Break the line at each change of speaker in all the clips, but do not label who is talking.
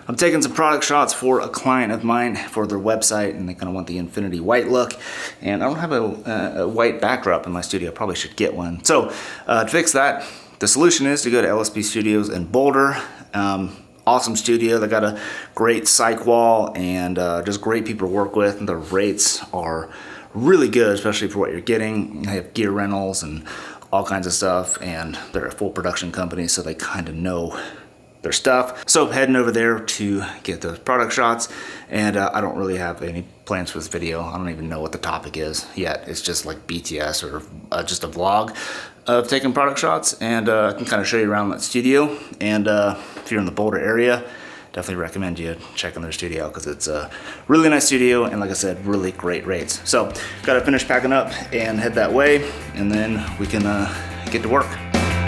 I'm taking some product shots for a client of mine for their website, and they kind of want the infinity white look. And I don't have a white backdrop in my studio. I probably should get one. So to fix that, the solution is to go to LSP Studios in Boulder. Awesome studio. They got a great psych wall and just great people to work with. And the rates are really good, especially for what you're getting. They have gear rentals and all kinds of stuff, and they're a full production company, so they kind of know their stuff. So heading over there to get those product shots, and I don't really have any plans for this video. I don't even know what the topic is yet. It's just like BTS or just a vlog of taking product shots, and I can kind of show you around that studio. And if you're in the Boulder area, definitely recommend you checking their studio because it's a really nice studio, and like I said, really great rates. So gotta finish packing up and head that way, and then we can get to work.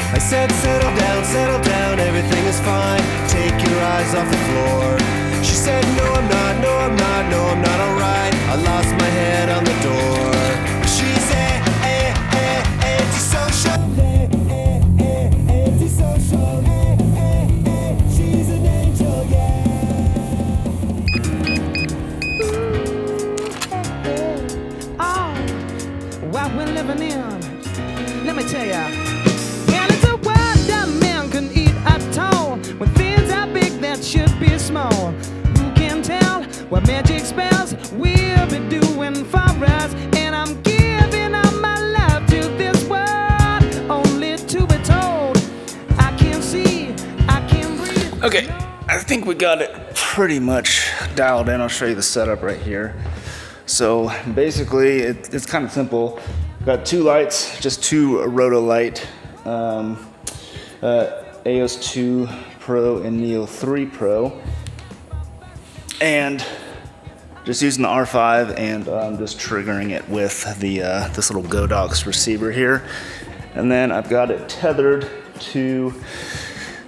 I said settle down, everything is fine. Take your eyes off the floor. She said no I'm not, no I'm not, no I'm not alright. I lost my head on the door. She's antisocial. Antisocial. She's an angel, yeah.
Oh, what we're living in, let me tell ya. And it's a world that man can eat at all. When things are big that should be small. Who can tell what magic spells we'll be doing for us? And I'm giving all my love to this world, only to be told I can't see, I can't breathe.
Okay, I think we got it pretty much dialed in. I'll show you the setup right here. So basically, it's kind of simple. Got two lights, just two Roto Light, EOS 2 Pro and Neo 3 Pro, and just using the R5, and I'm just triggering it with the this little Godox receiver here. And then I've got it tethered to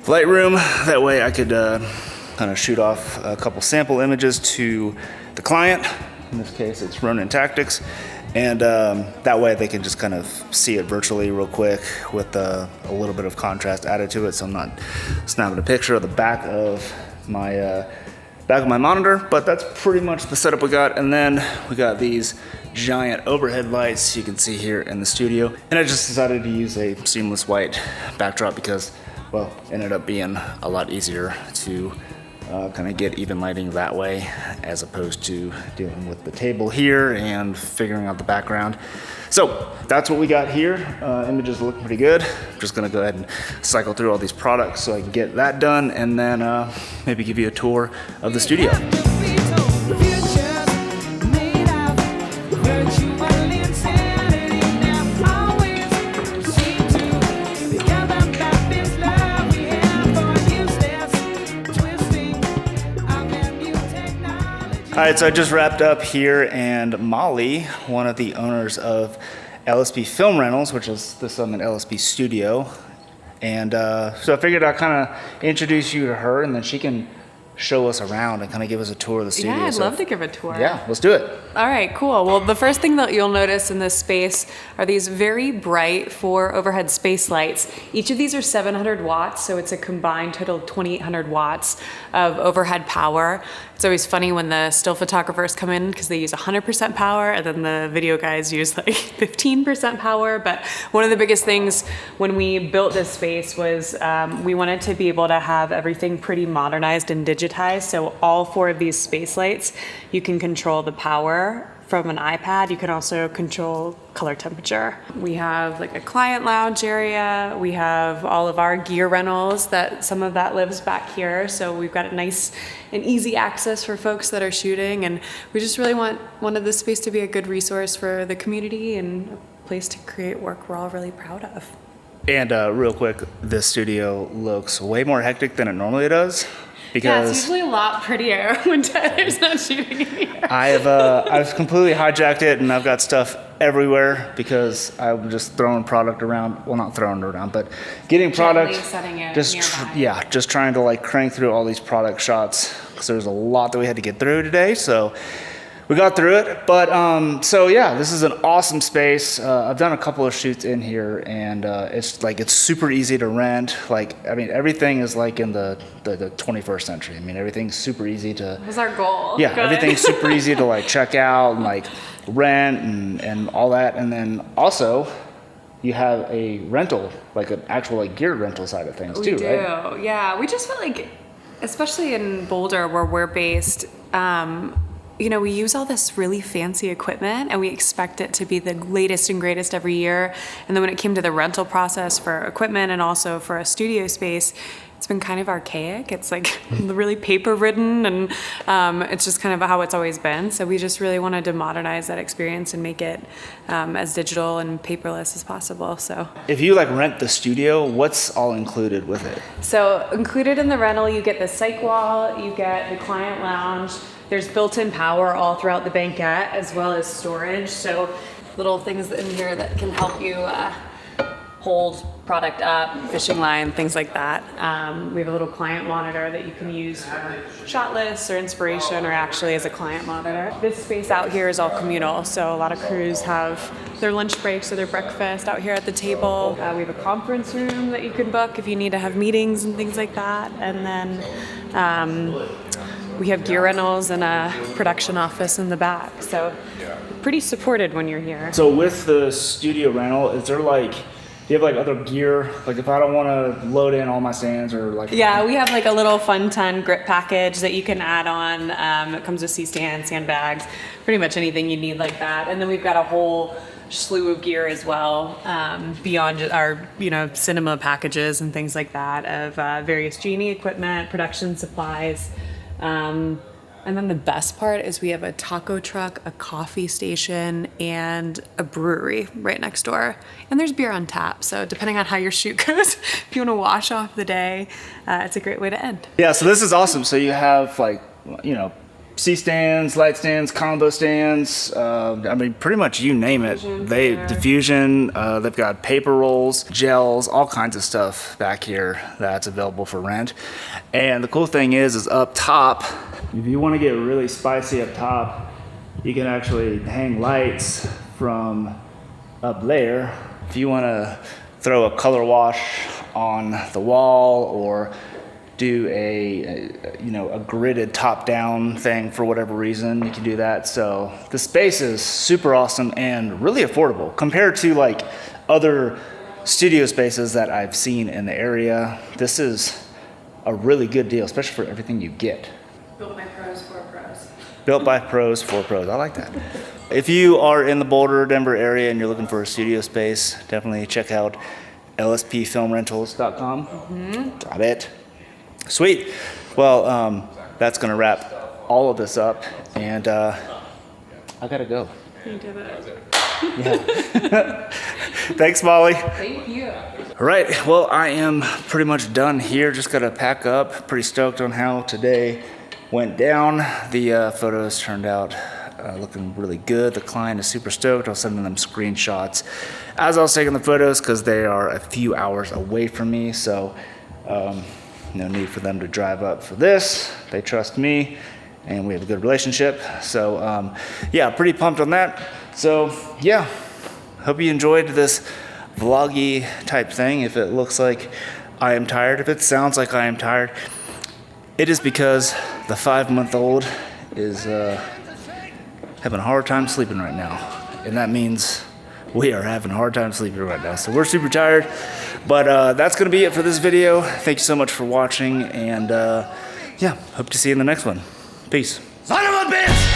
Lightroom. That way I could kind of shoot off a couple sample images to the client. In this case, it's Ronin Tactics. And that way they can just kind of see it virtually real quick with a little bit of contrast added to it, so I'm not snapping a picture of the back of my monitor. But that's pretty much the setup we got. And then we got these giant overhead lights you can see here in the studio. And I just decided to use a seamless white backdrop because, well, it ended up being a lot easier to kind of get even lighting that way as opposed to dealing with the table here and figuring out the background. So that's what we got here. Images look pretty good. I'm just gonna go ahead and cycle through all these products so I can get that done, and then maybe give you a tour of the studio. All right, so I just wrapped up here, and Molly, one of the owners of LSP Film Rentals, which is this an LSP studio, and so I figured I'd kind of introduce you to her, and then she can show us around and kind of give us a tour of the studio.
Yeah, I'd love to give a tour.
Yeah, let's do it.
All right, cool. Well, the first thing that you'll notice in this space are these very bright 4 overhead space lights. Each of these are 700 watts, so it's a combined total of 2,800 watts of overhead power. It's always funny when the still photographers come in because they use 100% power, and then the video guys use like 15% power. But one of the biggest things when we built this space was we wanted to be able to have everything pretty modernized and digitized. So all 4 of these space lights, you can control the power from an iPad. You can also control color temperature. We have like a client lounge area. We have all of our gear rentals, that some of that lives back here. So we've got a nice and easy access for folks that are shooting. And we just really wanted this space to be a good resource for the community and a place to create work we're all really proud of.
And real quick, this studio looks way more hectic than it normally does.
Yeah, it's usually a lot prettier when Tyler's not shooting in here.
I've completely hijacked it, and I've got stuff everywhere because I'm just throwing product around. Well, not throwing it around, but getting product.
Setting it
just trying to like crank through all these product shots because there's a lot that we had to get through today. So we got through it. But so yeah, this is an awesome space. I've done a couple of shoots in here, and it's super easy to rent. Like, I mean, everything is like in the 21st century. I mean, everything's super easy to.
That was our goal.
Yeah,
Good.
everything's super easy to like check out and like rent and all that. And then also, you have a rental, like an actual like gear rental side of things too, right?
Yeah. We just felt like, especially in Boulder where we're based, you know, we use all this really fancy equipment and we expect it to be the latest and greatest every year. And then when it came to the rental process for equipment and also for a studio space, it's been kind of archaic. It's like really paper ridden, and it's just kind of how it's always been. So we just really wanted to modernize that experience and make it as digital and paperless as possible. So
if you like rent the studio, what's all included with it?
So included in the rental, you get the psych wall, you get the client lounge. There's built-in power all throughout the banquette, as well as storage. So little things in here that can help you hold product up, fishing line, things like that. We have a little client monitor that you can use for shot lists or inspiration, or actually as a client monitor. This space out here is all communal, so a lot of crews have their lunch breaks or their breakfast out here at the table. We have a conference room that you can book if you need to have meetings and things like that. And then we have gear rentals and a production office in the back. So pretty supported when you're here.
So with the studio rental, is there like, do you have like other gear? Like if I don't want to load in all my stands or like.
Yeah, we have like a little Fun 10 grip package that you can add on. It comes with C-stands, sandbags, pretty much anything you need like that. And then we've got a whole slew of gear as well, beyond our, you know, cinema packages and things like that, of various Genie equipment, production supplies. And then the best part is we have a taco truck, a coffee station, and a brewery right next door. And there's beer on tap, so depending on how your shoot goes, if you want to wash off the day, it's a great way to end.
Yeah, so this is awesome. So you have like, you know, C-stands, light stands, combo stands, I mean, pretty much you name it. Diffusion, they've got paper rolls, gels, all kinds of stuff back here that's available for rent. And the cool thing is up top, if you want to get really spicy up top, you can actually hang lights from up there. If you want to throw a color wash on the wall or do a gridded top-down thing for whatever reason, you can do that. So the space is super awesome and really affordable compared to like other studio spaces that I've seen in the area. This is a really good deal, especially for everything you get.
Built by pros for pros.
Built by pros for pros. I like that. If you are in the Boulder, Denver area and you're looking for a studio space, definitely check out lspfilmrentals.com. Got it. Sweet. Well, that's going to wrap all of this up, and I got to go.
You did it.
Yeah. Thanks, Molly.
Thank you.
All right. Well, I am pretty much done here. Just got to pack up. Pretty stoked on how today went down. The photos turned out looking really good. The client is super stoked. I'll send them screenshots as I was taking the photos because they are a few hours away from me. So no need for them to drive up for this. They trust me and we have a good relationship. So yeah, pretty pumped on that. So yeah, hope you enjoyed this vloggy type thing. If it looks like I am tired, if it sounds like I am tired, it is because the 5-month-old is having a hard time sleeping right now. And that means we are having a hard time sleeping right now. So we're super tired. But that's going to be it for this video. Thank you so much for watching. And yeah, hope to see you in the next one. Peace.
Son of a bitch!